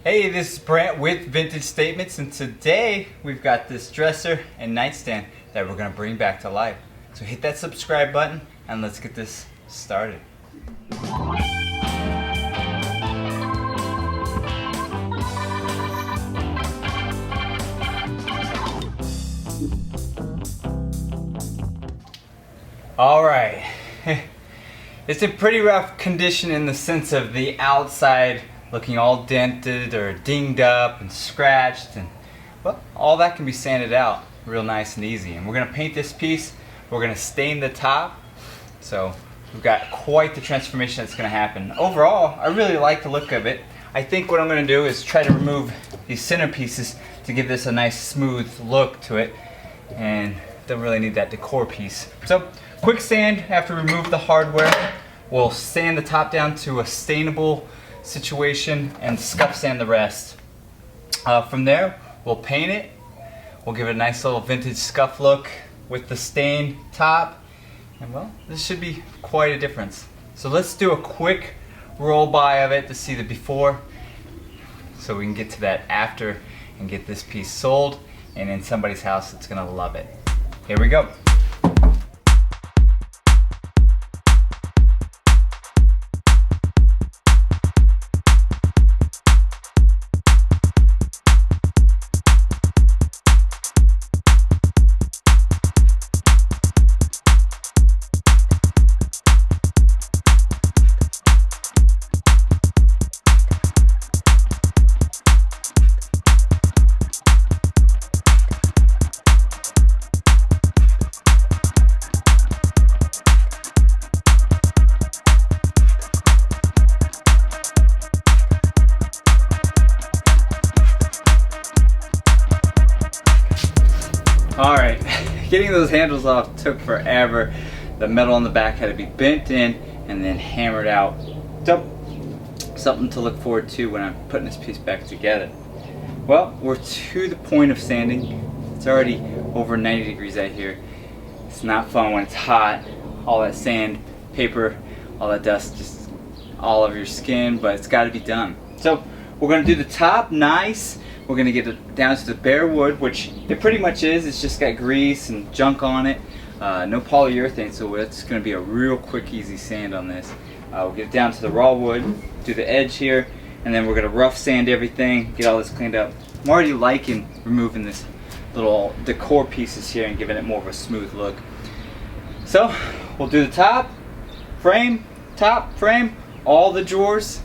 Hey, this is Brant with Vintage Statements, and today we've got this dresser and nightstand that we're going to bring back to life. So hit that subscribe button and let's get this started. Alright, it's in pretty rough condition in the sense of the outside looking all dented or dinged up and scratched, and well, all that can be sanded out real nice and easy. And we're going to paint this piece, we're going to stain the top, so we've got quite the transformation that's going to happen. Overall, I really like the look of it. I think what I'm going to do is try to remove these center pieces to give this a nice smooth look to it, and don't really need that decor piece. So quick sand after we remove the hardware. We'll sand the top down to a stainable situation and scuff sand the rest. From there, we'll paint it. We'll give it a nice little vintage scuff look with the stained top, and well, this should be quite a difference. So let's do a quick roll by of it to see the before, so we can get to that after and get this piece sold and in somebody's house that's gonna love it. Here we go. Alright, getting those handles off took forever. The metal on the back had to be bent in and then hammered out. So, something to look forward to when I'm putting this piece back together. Well, we're to the point of sanding. It's already over 90 degrees out here. It's not fun when it's hot. All that sand, paper, all that dust just all over your skin, but it's got to be done. So, we're going to do the top nice. We're going to get it down to the bare wood, which it pretty much is. It's just got grease and junk on it. No polyurethane, so it's going to be a real quick, easy sand on this. We'll get it down to the raw wood, do the edge here, and then we're going to rough sand everything, get all this cleaned up. I'm already liking removing this little decor pieces here and giving it more of a smooth look. So, we'll do the top frame, all the drawers.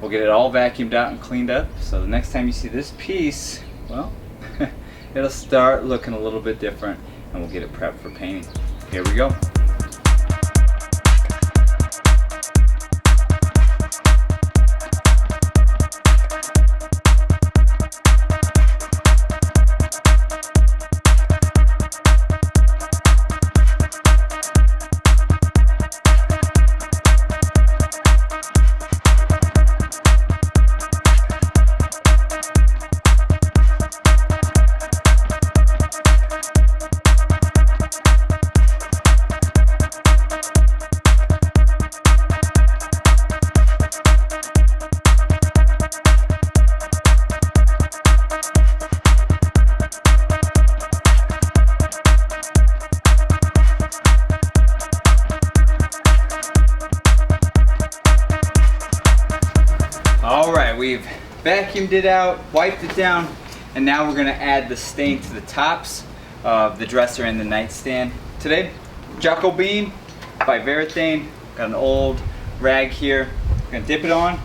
We'll get it all vacuumed out and cleaned up, so the next time you see this piece, well, it'll start looking a little bit different, and we'll get it prepped for painting. Here we go. Alright, we've vacuumed it out, wiped it down, and now we're going to add the stain to the tops of the dresser and the nightstand. Today, Jacobean by BEHR. Got an old rag here. We're going to dip it on,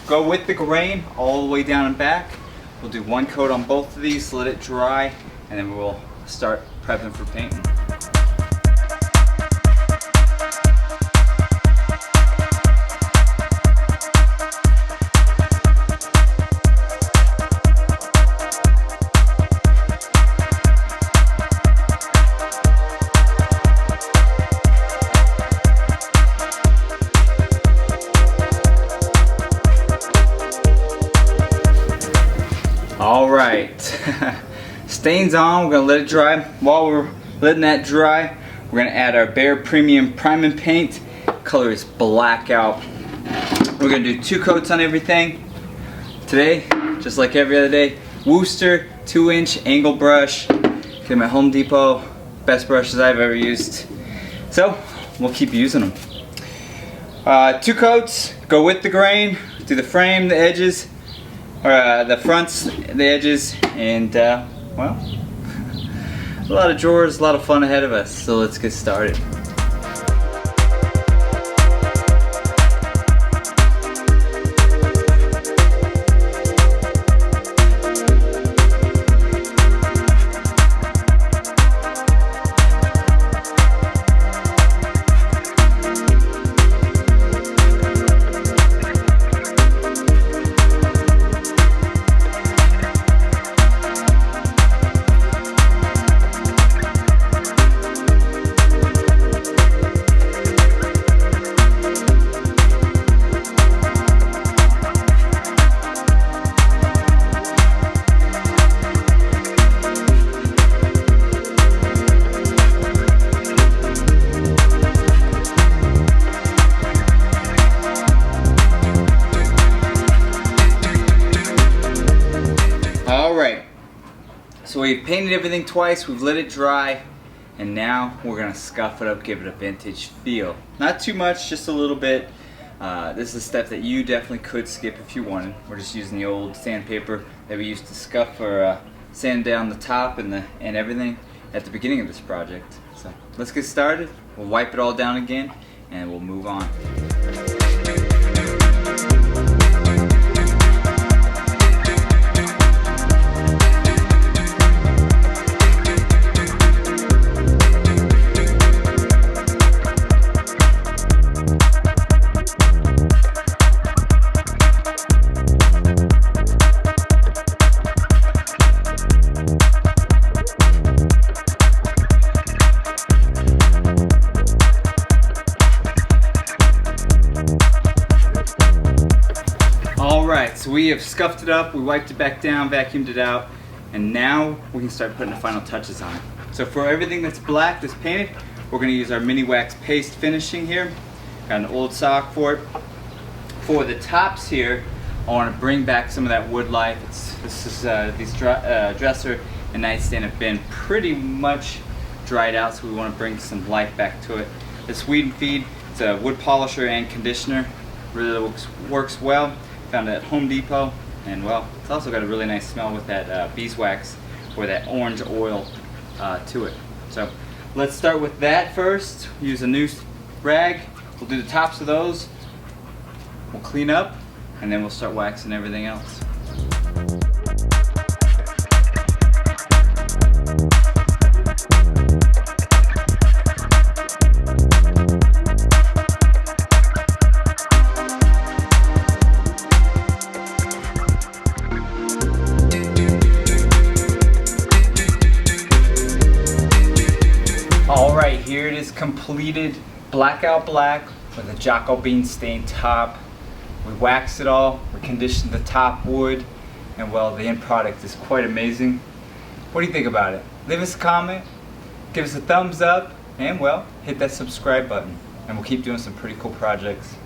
go with the grain all the way down and back. We'll do one coat on both of these, let it dry, and then we'll start prepping for painting. Alright, stains on, we're going to let it dry. While we're letting that dry, we're going to add our BEHR Premium Prime and Paint. Color is Blackout. We're going to do 2 coats on everything. Today, just like every other day. Wooster 2-inch angle brush. Get my Home Depot, best brushes I've ever used. So we'll keep using them. 2 coats, go with the grain, do the frame, the edges, or the fronts, the edges, and well, a lot of drawers, a lot of fun ahead of us. So let's get started. Alright, so we've painted everything twice, we've let it dry, and now we're going to scuff it up, give it a vintage feel. Not too much, just a little bit. This is a step that you definitely could skip if you wanted. We're just using the old sandpaper that we used to scuff or sand down the top and everything at the beginning of this project. So let's get started. We'll wipe it all down again and we'll move on. Alright, so we have scuffed it up, we wiped it back down, vacuumed it out, and now we can start putting the final touches on it. So for everything that's black, that's painted, we're going to use our mini wax paste finishing here. Got an old sock for it. For the tops here, I want to bring back some of that wood life. These dresser and nightstand have been pretty much dried out, so we want to bring some life back to it. This Weed and Feed, it's a wood polisher and conditioner. Really works well. Found it at Home Depot, and well, it's also got a really nice smell with that beeswax or that orange oil to it. So let's start with that first. Use a new rag. We'll do the tops of those. We'll clean up, and then we'll start waxing everything else. Alright, here it is completed, Blackout black with a Jacobean stained top. We waxed it all, we conditioned the top wood, and well, the end product is quite amazing. What do you think about it? Leave us a comment, give us a thumbs up, and well, hit that subscribe button, and we'll keep doing some pretty cool projects.